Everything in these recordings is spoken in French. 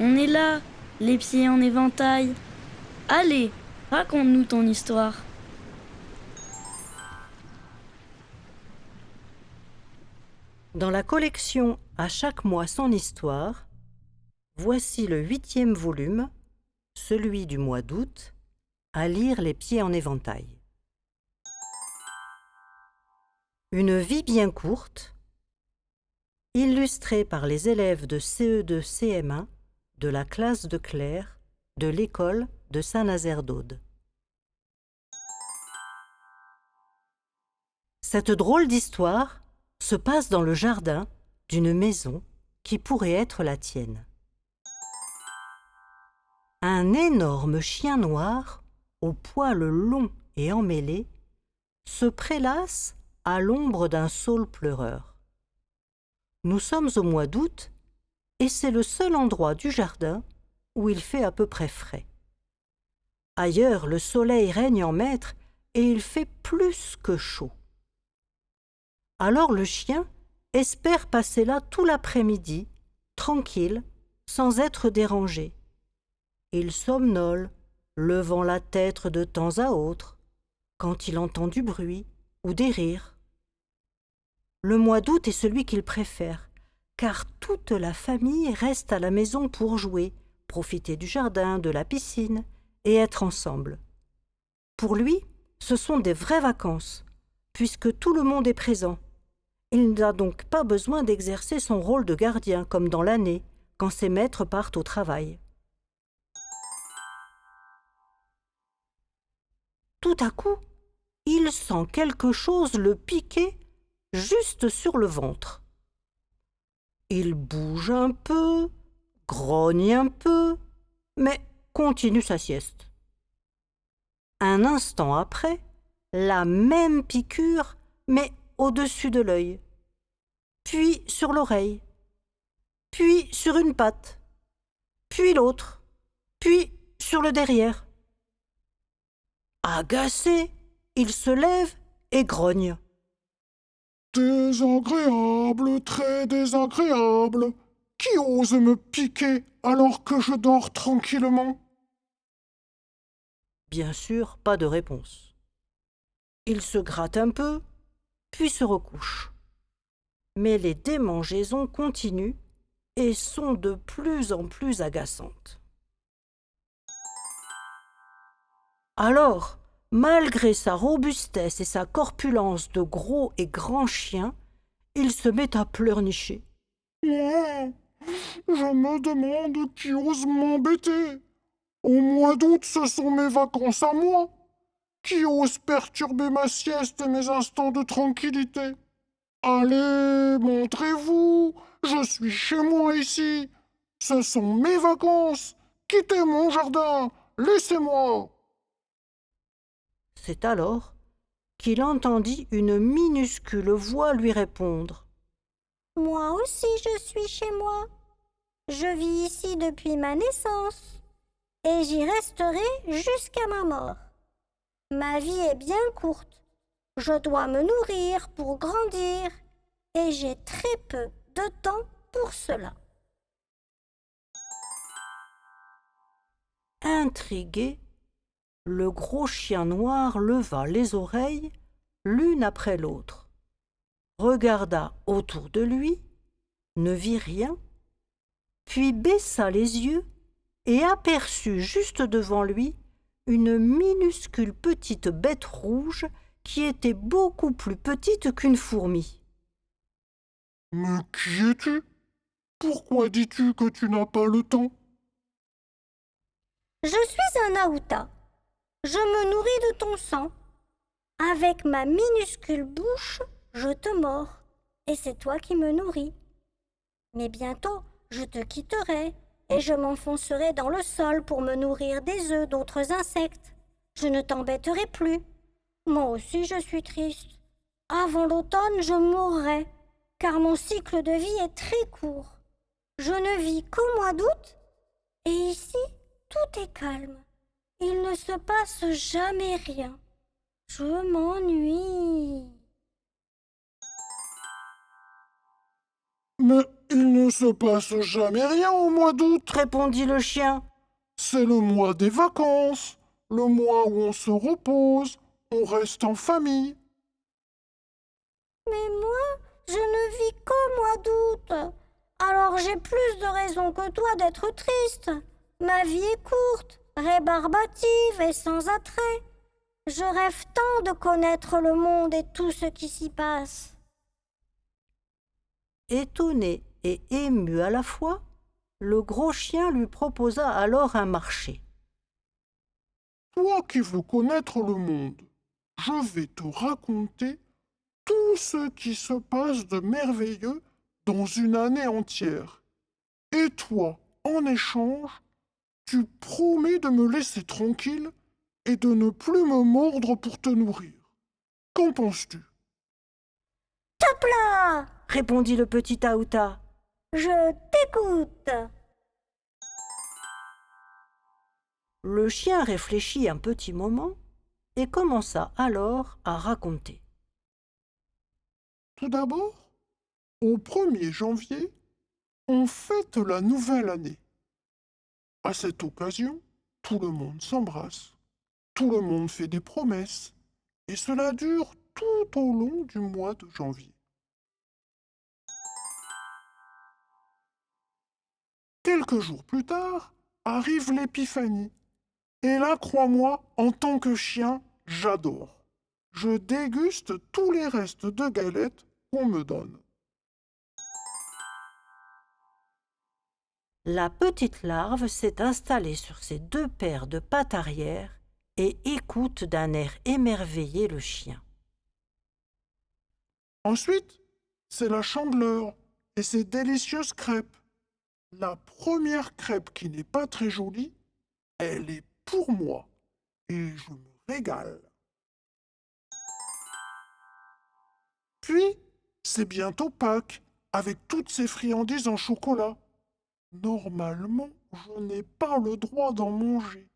On est là, les pieds en éventail. Allez, raconte-nous ton histoire. Dans la collection À chaque mois son histoire, voici le 8e volume, celui du mois d'août, à lire les pieds en éventail. Une vie bien courte, illustrée par les élèves de CE2-CM1 de la classe de Claire de l'école de Saint-Nazaire d'Aude. Cette drôle d'histoire se passe dans le jardin d'une maison qui pourrait être la tienne. Un énorme chien noir, au poil long et emmêlé, se prélasse à l'ombre d'un saule pleureur. Nous sommes au mois d'août et c'est le seul endroit du jardin où il fait à peu près frais. Ailleurs, le soleil règne en maître et il fait plus que chaud. Alors le chien espère passer là tout l'après-midi, tranquille, sans être dérangé. Il somnole, levant la tête de temps à autre, quand il entend du bruit ou des rires. Le mois d'août est celui qu'il préfère, car toute la famille reste à la maison pour jouer, profiter du jardin, de la piscine et être ensemble. Pour lui, ce sont des vraies vacances, puisque tout le monde est présent. Il n'a donc pas besoin d'exercer son rôle de gardien comme dans l'année, quand ses maîtres partent au travail. Tout à coup, il sent quelque chose le piquer juste sur le ventre. Il bouge un peu, grogne un peu, mais continue sa sieste. Un instant après, la même piqûre, mais au-dessus de l'œil, puis sur l'oreille, puis sur une patte, puis l'autre, puis sur le derrière. Agacé, il se lève et grogne. Désagréable, très désagréable. Qui ose me piquer alors que je dors tranquillement? Bien sûr, pas de réponse. Il se gratte un peu, puis se recouche. Mais les démangeaisons continuent et sont de plus en plus agaçantes. Alors, malgré sa robustesse et sa corpulence de gros et grand chien, il se met à pleurnicher. Moi, je me demande qui ose m'embêter. Au mois d'août, ce sont mes vacances à moi. Qui ose perturber ma sieste et mes instants de tranquillité? Allez, montrez-vous, je suis chez moi ici. Ce sont mes vacances. Quittez mon jardin, laissez-moi. C'est alors qu'il entendit une minuscule voix lui répondre. Moi aussi je suis chez moi. Je vis ici depuis ma naissance et j'y resterai jusqu'à ma mort. Ma vie est bien courte. Je dois me nourrir pour grandir et j'ai très peu de temps pour cela. Intrigué, le gros chien noir leva les oreilles l'une après l'autre, regarda autour de lui, ne vit rien, puis baissa les yeux et aperçut juste devant lui une minuscule petite bête rouge qui était beaucoup plus petite qu'une fourmi. Mais qui es-tu? Pourquoi dis-tu que tu n'as pas le temps? Je suis un Aouta. Je me nourris de ton sang. Avec ma minuscule bouche, je te mords et c'est toi qui me nourris. Mais bientôt, je te quitterai et je m'enfoncerai dans le sol pour me nourrir des œufs d'autres insectes. Je ne t'embêterai plus. Moi aussi, je suis triste. Avant l'automne, je mourrai, car mon cycle de vie est très court. Je ne vis qu'au mois d'août, et ici, tout est calme. Il ne se passe jamais rien. Je m'ennuie. Mais il ne ne se passe jamais rien au mois d'août. répondit le chien. C'est le mois des vacances, le mois où on se repose, on reste en famille. Mais moi, je ne vis qu'au mois d'août. Alors j'ai plus de raisons que toi d'être triste. Ma vie est courte, rébarbative et sans attrait. Je rêve tant de connaître le monde et tout ce qui s'y passe. Étonné et ému à la fois, le gros chien lui proposa alors un marché. Toi qui veux connaître le monde, je vais te raconter tout ce qui se passe de merveilleux dans une année entière. Et toi, en échange, tu promets de me laisser tranquille et de ne plus me mordre pour te nourrir. Qu'en penses-tu? Hop là! Répondit le petit Aouta. Je t'écoute. Le chien réfléchit un petit moment et commença alors à raconter. Tout d'abord, au 1er janvier, on fête la nouvelle année. À cette occasion, tout le monde s'embrasse, tout le monde fait des promesses, et cela dure tout au long du mois de janvier. Quelques jours plus tard, arrive l'épiphanie. Et là, crois-moi, en tant que chien, j'adore. Je déguste tous les restes de galettes qu'on me donne. La petite larve s'est installée sur ses 2 paires de pattes arrière et écoute d'un air émerveillé le chien. Ensuite, c'est la Chandeleur et ses délicieuses crêpes. La première crêpe qui n'est pas très jolie, elle est pour moi et je me régale. Puis, c'est bientôt Pâques avec toutes ces friandises en chocolat. Normalement, je n'ai pas le droit d'en manger,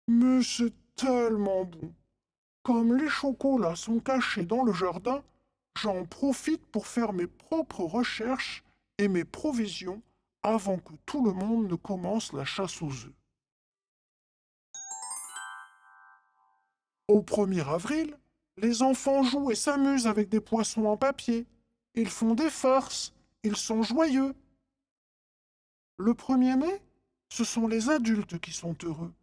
mais c'est tellement bon. Comme les chocolats sont cachés dans le jardin, j'en profite pour faire mes propres recherches et mes provisions avant que tout le monde ne commence la chasse aux œufs. Au 1er avril, les enfants jouent et s'amusent avec des poissons en papier. Ils font des farces, ils sont joyeux. Le 1er mai, ce sont les adultes qui sont heureux.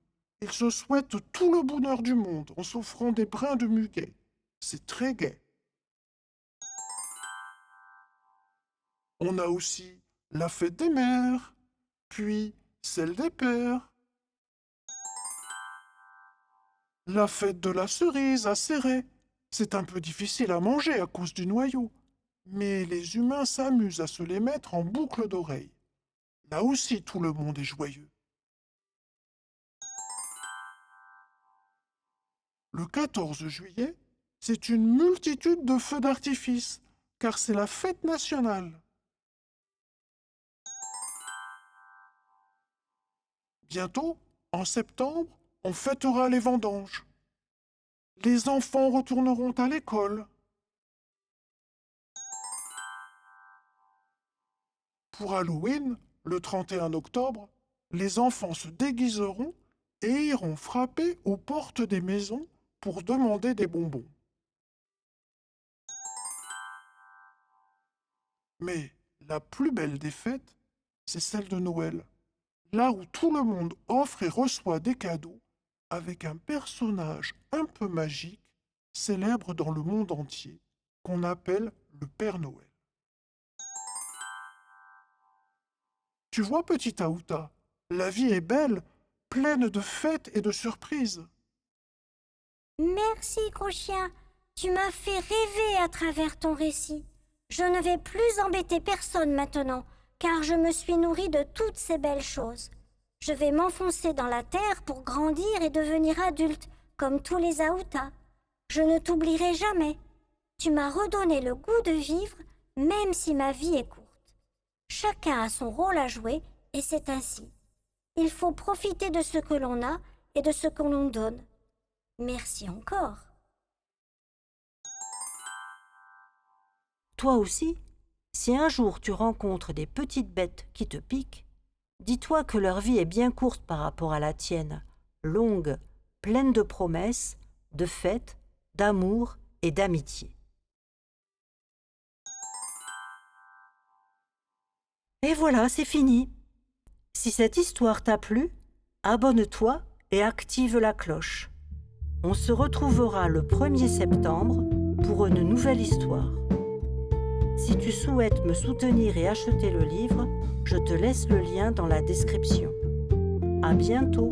Ils se souhaitent tout le bonheur du monde en s'offrant des brins de muguet. C'est très gai. On a aussi la fête des mères, puis celle des pères, la fête de la cerise à serrer. C'est un peu difficile à manger à cause du noyau, mais les humains s'amusent à se les mettre en boucle d'oreille. Là aussi, tout le monde est joyeux. Le 14 juillet, c'est une multitude de feux d'artifice, car c'est la fête nationale. Bientôt, en septembre, on fêtera les vendanges. Les enfants retourneront à l'école. Pour Halloween, le 31 octobre, les enfants se déguiseront et iront frapper aux portes des maisons pour demander des bonbons. Mais la plus belle des fêtes, c'est celle de Noël, là où tout le monde offre et reçoit des cadeaux avec un personnage un peu magique, célèbre dans le monde entier, qu'on appelle le Père Noël. Tu vois, petit Aouta, la vie est belle, pleine de fêtes et de surprises. Merci, gros chien. Tu m'as fait rêver à travers ton récit. Je ne vais plus embêter personne maintenant, car je me suis nourrie de toutes ces belles choses. Je vais m'enfoncer dans la terre pour grandir et devenir adulte, comme tous les Aoutas. Je ne t'oublierai jamais. Tu m'as redonné le goût de vivre, même si ma vie est courte. Chacun a son rôle à jouer, et c'est ainsi. Il faut profiter de ce que l'on a et de ce qu'on nous donne. Merci encore. Toi aussi, Si un jour tu rencontres des petites bêtes qui te piquent, dis-toi que leur vie est bien courte par rapport à la tienne, longue, pleine de promesses, de fêtes, d'amour et d'amitié. Et voilà, c'est fini. Si cette histoire t'a plu, abonne-toi et active la cloche. On se retrouvera le 1er septembre pour une nouvelle histoire. Si tu souhaites me soutenir et acheter le livre, je te laisse le lien dans la description. À bientôt!